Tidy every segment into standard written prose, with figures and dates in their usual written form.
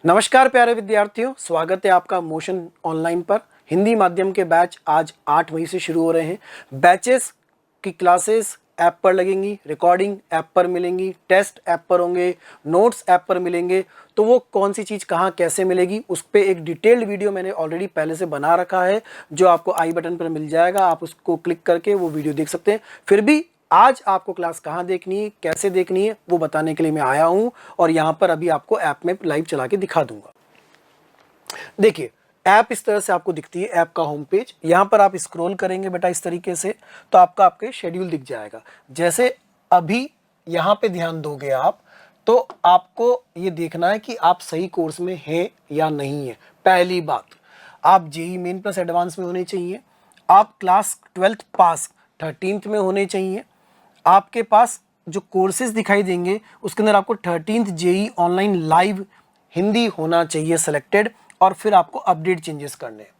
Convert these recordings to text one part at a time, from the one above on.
नमस्कार प्यारे विद्यार्थियों, स्वागत है आपका मोशन ऑनलाइन पर। हिंदी माध्यम के बैच आज 8 मई से शुरू हो रहे हैं। बैचेस की क्लासेस ऐप पर लगेंगी, रिकॉर्डिंग ऐप पर मिलेंगी, टेस्ट ऐप पर होंगे, नोट्स ऐप पर मिलेंगे। तो वो कौन सी चीज़ कहाँ कैसे मिलेगी उस पर एक डिटेल्ड वीडियो मैंने ऑलरेडी पहले से बना रखा है, जो आपको आई बटन पर मिल जाएगा। आप उसको क्लिक करके वो वीडियो देख सकते हैं। फिर भी आज आपको क्लास कहाँ देखनी है, कैसे देखनी है, वो बताने के लिए मैं आया हूँ और यहाँ पर अभी आपको ऐप में लाइव चला के दिखा दूंगा। देखिए, ऐप इस तरह से आपको दिखती है। ऐप का होम पेज, यहाँ पर आप स्क्रॉल करेंगे बेटा इस तरीके से, तो आपके शेड्यूल दिख जाएगा। जैसे अभी यहाँ पे ध्यान दोगे आप, तो आपको ये देखना है कि आप सही कोर्स में हैं या नहीं है। पहली बात, आप जेई मेन प्लस एडवांस में होने चाहिए, आप क्लास 12th पास 13th में होने चाहिए। आपके पास जो कोर्सेज दिखाई देंगे उसके अंदर आपको 13th JEE online live Hindi होना चाहिए सेलेक्टेड, और फिर आपको अपडेट चेंजेस करने हैं।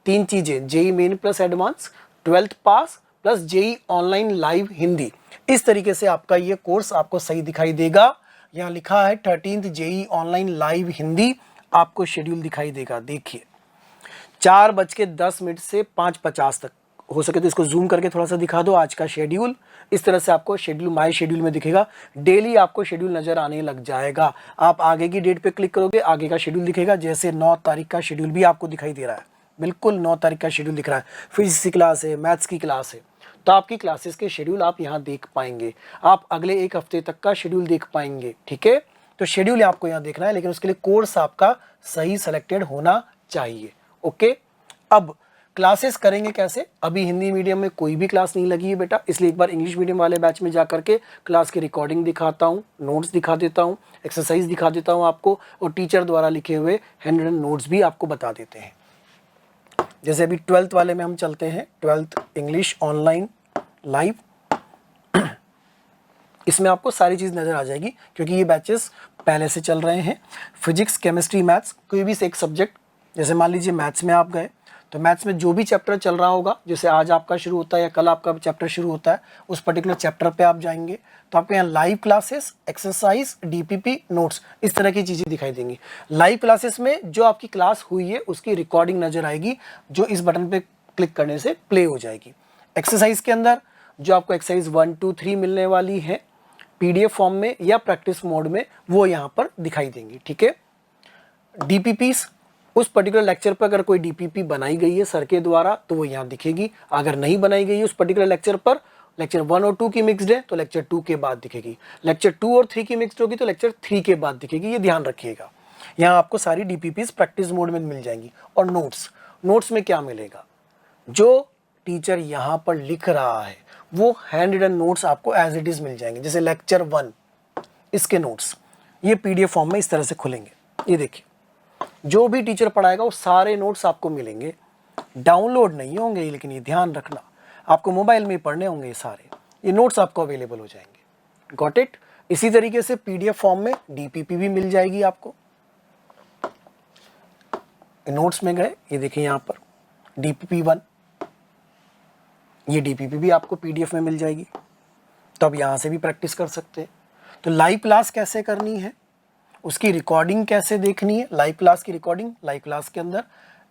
3 चीज़ें, JEE main plus advance, 12th pass plus JEE online live Hindi. इस तरीके से आपका ये कोर्स आपको सही दिखाई देगा। यहाँ लिखा है 13th JEE online live Hindi, आपको शेड्यूल दिखाई देगा। देखिए 4:10 से 5:50 तक, हो सके तो इसको जूम करके थोड़ा सा दिखा दो आज का शेड्यूल। इस तरह से आपको शेड्यूल माय शेड्यूल में दिखेगा। डेली आपको शेड्यूल नज़र आने लग जाएगा। आप आगे की डेट पे क्लिक करोगे, आगे का शेड्यूल दिखेगा। जैसे 9 तारीख का शेड्यूल भी आपको दिखाई दे रहा है, बिल्कुल 9 तारीख का शेड्यूल दिख रहा है। फिजिक्स की क्लास है, मैथ्स की क्लास है, तो आपकी क्लासेस के शेड्यूल आप यहाँ देख पाएंगे। आप अगले 1 हफ्ते तक का शेड्यूल देख पाएंगे। ठीक है, तो शेड्यूल आपको यहाँ देखना है, लेकिन उसके लिए कोर्स आपका सही सेलेक्टेड होना चाहिए। ओके, अब क्लासेस करेंगे कैसे? अभी हिंदी मीडियम में कोई भी क्लास नहीं लगी है बेटा, इसलिए एक बार इंग्लिश मीडियम वाले बैच में जा करके क्लास की रिकॉर्डिंग दिखाता हूँ, नोट्स दिखा देता हूँ, एक्सरसाइज दिखा देता हूँ आपको, और टीचर द्वारा लिखे हुए हैंड रिटन नोट्स भी आपको बता देते हैं। जैसे अभी 12th वाले में हम चलते हैं, 12th इंग्लिश ऑनलाइन लाइव। इसमें आपको सारी चीज़ नज़र आ जाएगी, क्योंकि ये बैचेस पहले से चल रहे हैं। फिजिक्स, केमिस्ट्री, मैथ्स, कोई भी से एक सब्जेक्ट, जैसे मान लीजिए मैथ्स में आप गए, तो मैथ्स में जो भी चैप्टर चल रहा होगा, जैसे आज आपका शुरू होता है या कल आपका चैप्टर शुरू होता है, उस पर्टिकुलर चैप्टर पे आप जाएंगे तो आपको यहाँ live classes, exercise, DPP, notes, इस तरह की चीज़ें दिखाई देंगी। लाइव क्लासेस में जो आपकी क्लास हुई है उसकी रिकॉर्डिंग नज़र आएगी, जो इस बटन पे क्लिक करने से प्ले हो जाएगी। एक्सरसाइज के अंदर जो आपको एक्सरसाइज 1, 2, 3 मिलने वाली है पीडीएफ फॉर्म में या प्रैक्टिस मोड में, वो यहाँ पर दिखाई देंगी। ठीक है, डीपीपीस, उस पर्टिकुलर लेक्चर पर अगर कोई डीपीपी बनाई गई है सर के द्वारा तो वो यहाँ दिखेगी। अगर नहीं बनाई गई है उस पर्टिकुलर लेक्चर पर, लेक्चर 1 और 2 की मिक्स्ड है तो लेक्चर 2 के बाद दिखेगी। लेक्चर 2 और 3 की मिक्स्ड होगी तो लेक्चर 3 के बाद दिखेगी। ये ध्यान रखिएगा। यहाँ आपको सारी डीपीपीस प्रैक्टिस मोड में मिल जाएंगी। और नोट्स में क्या मिलेगा? जो टीचर यहाँ पर लिख रहा है वो हैंड रिटन नोट्स आपको एज इट इज़ मिल जाएंगे। जैसे लेक्चर 1 इसके नोट्स ये पीडीएफ फॉर्म में इस तरह से खुलेंगे। ये देखिए, जो भी टीचर पढ़ाएगा वो सारे नोट्स आपको मिलेंगे। डाउनलोड नहीं होंगे, लेकिन ये ध्यान रखना आपको मोबाइल में पढ़ने होंगे। ये सारे ये नोट्स आपको अवेलेबल हो जाएंगे। Got it? इसी तरीके से पीडीएफ फॉर्म में डीपीपी भी मिल जाएगी आपको। नोट्स में गए, ये देखिए यहाँ पर डीपीपी 1, ये डीपीपी भी आपको पीडीएफ में मिल जाएगी। तो आप यहाँ से भी प्रैक्टिस कर सकते हैं। तो लाइव क्लास कैसे करनी है, उसकी रिकॉर्डिंग कैसे देखनी है, लाइव क्लास की रिकॉर्डिंग, लाइव क्लास के अंदर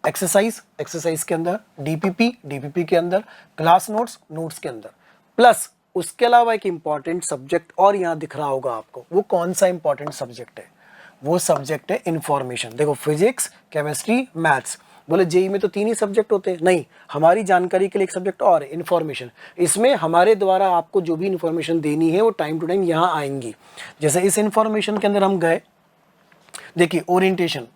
एक्सरसाइज के अंदर डीपीपी के अंदर क्लास नोट्स के अंदर, प्लस उसके अलावा एक इंपॉर्टेंट सब्जेक्ट और यहाँ दिख रहा होगा आपको। वो कौन सा इंपॉर्टेंट सब्जेक्ट है? वो सब्जेक्ट है इंफॉर्मेशन। देखो, फिजिक्स, केमिस्ट्री, मैथ्स। बोले जेई में तो 3 ही सब्जेक्ट होते हैं, नहीं, हमारी जानकारी के लिए एक सब्जेक्ट और है, इन्फॉर्मेशन। इसमें हमारे द्वारा आपको जो भी इन्फॉर्मेशन देनी है वो टाइम टू टाइम यहाँ आएंगी। जैसे इस इन्फॉर्मेशन के अंदर हम गए, देखिए ओरिएंटेशन,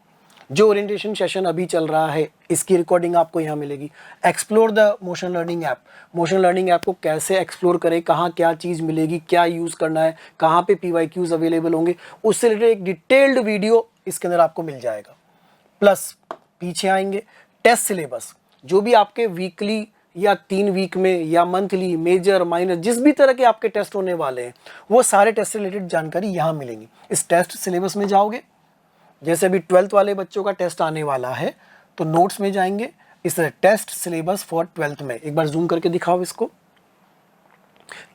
जो ओरिएंटेशन सेशन अभी चल रहा है इसकी रिकॉर्डिंग आपको यहाँ मिलेगी। Explore the motion learning app, motion learning app को कैसे एक्सप्लोर करें, कहाँ क्या चीज़ मिलेगी, क्या यूज़ करना है, कहाँ पे PYQs अवेलेबल होंगे, उससे रिलेटेड एक डिटेल्ड वीडियो इसके अंदर आपको मिल जाएगा। प्लस पीछे आएंगे, टेस्ट सिलेबस, जो भी आपके वीकली या 3 वीक में या मंथली, मेजर, माइनर, जिस भी तरह के आपके टेस्ट होने वाले हैं वो सारे टेस्ट से रिलेटेड जानकारी यहाँ मिलेंगी। इस टेस्ट सिलेबस में जाओगे, जैसे अभी 12th वाले बच्चों का टेस्ट आने वाला है तो नोट्स में जाएंगे, इस तरह टेस्ट सिलेबस फॉर 12th में, एक बार जूम करके दिखाओ इसको,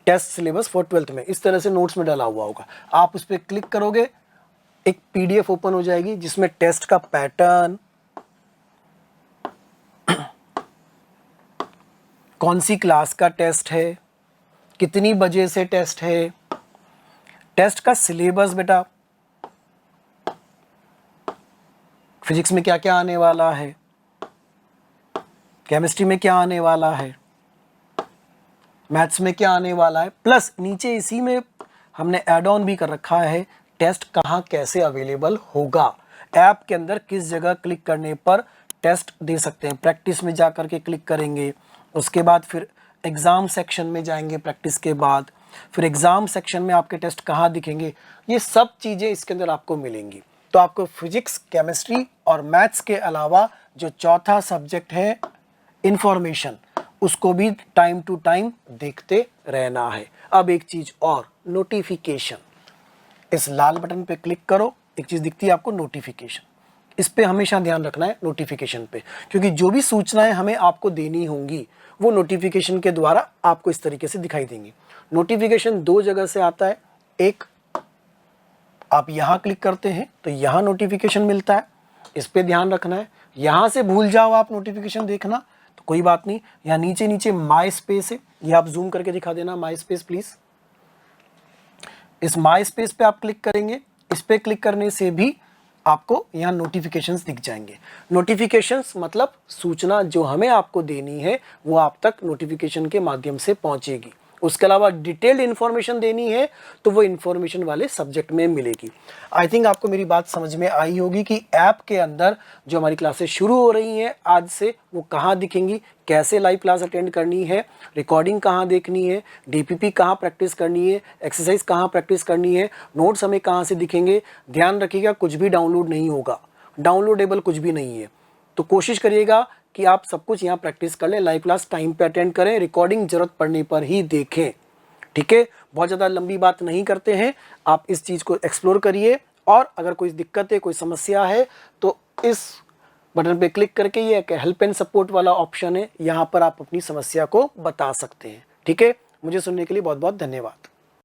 टेस्ट सिलेबस फॉर 12th में इस तरह से नोट्स में डाला हुआ होगा। आप उस पर क्लिक करोगे एक पीडीएफ ओपन हो जाएगी जिसमें टेस्ट का पैटर्न, कौन सी क्लास का टेस्ट है, कितनी बजे से टेस्ट है, टेस्ट का सिलेबस, बेटा फिजिक्स में क्या क्या आने वाला है, केमिस्ट्री में क्या आने वाला है, मैथ्स में क्या आने वाला है, प्लस नीचे इसी में हमने ऐड ऑन भी कर रखा है टेस्ट कहाँ कैसे अवेलेबल होगा। ऐप के अंदर किस जगह क्लिक करने पर टेस्ट दे सकते हैं। प्रैक्टिस में जा कर के क्लिक करेंगे, उसके बाद फिर एग्ज़ाम सेक्शन में जाएंगे, प्रैक्टिस के बाद फिर एग्ज़ाम सेक्शन में आपके टेस्ट कहाँ दिखेंगे, ये सब चीज़ें इसके अंदर आपको मिलेंगी। तो आपको फिजिक्स, केमिस्ट्री और मैथ्स के अलावा जो चौथा सब्जेक्ट है इंफॉर्मेशन, उसको भी टाइम टू टाइम देखते रहना है। अब एक चीज़ और, नोटिफिकेशन। इस लाल बटन पे क्लिक करो, एक चीज़ दिखती है आपको नोटिफिकेशन, इस पे हमेशा ध्यान रखना है नोटिफिकेशन पे, क्योंकि जो भी सूचनाएं हमें आपको देनी होंगी वो नोटिफिकेशन के द्वारा आपको इस तरीके से दिखाई देंगी। नोटिफिकेशन दो जगह से आता है, एक आप यहाँ क्लिक करते हैं तो यहाँ नोटिफिकेशन मिलता है, इस पे ध्यान रखना है। यहाँ से भूल जाओ आप नोटिफिकेशन देखना तो कोई बात नहीं, यहाँ नीचे नीचे माई स्पेस है, ये आप जूम करके दिखा देना माई स्पेस प्लीज। इस माई स्पेस पे आप क्लिक करेंगे, इस पे क्लिक करने से भी आपको यहाँ नोटिफिकेशंस दिख जाएंगे। नोटिफिकेशंस मतलब सूचना जो हमें आपको देनी है वो आप तक नोटिफिकेशन के माध्यम से पहुंचेगी। उसके अलावा डिटेल्ड इन्फॉर्मेशन देनी है तो वो इन्फॉर्मेशन वाले सब्जेक्ट में मिलेगी। आई थिंक आपको मेरी बात समझ में आई होगी कि ऐप के अंदर जो हमारी क्लासेस शुरू हो रही हैं आज से, वो कहाँ दिखेंगी, कैसे लाइव क्लास अटेंड करनी है, रिकॉर्डिंग कहाँ देखनी है, डीपीपी कहाँ प्रैक्टिस करनी है, एक्सरसाइज कहाँ प्रैक्टिस करनी है, नोट्स हमें कहाँ से दिखेंगे। ध्यान रखिएगा कुछ भी डाउनलोड नहीं होगा, डाउनलोडेबल कुछ भी नहीं है। तो कोशिश करिएगा कि आप सब कुछ यहाँ प्रैक्टिस कर लें, लाइव क्लास टाइम पे अटेंड करें, रिकॉर्डिंग जरूरत पड़ने पर ही देखें। ठीक है, बहुत ज़्यादा लंबी बात नहीं करते हैं, आप इस चीज़ को एक्सप्लोर करिए और अगर कोई दिक्कत है, कोई समस्या है तो इस बटन पे क्लिक करके ये एक हेल्प एंड सपोर्ट वाला ऑप्शन है, यहाँ पर आप अपनी समस्या को बता सकते हैं। ठीक है, मुझे सुनने के लिए बहुत बहुत धन्यवाद।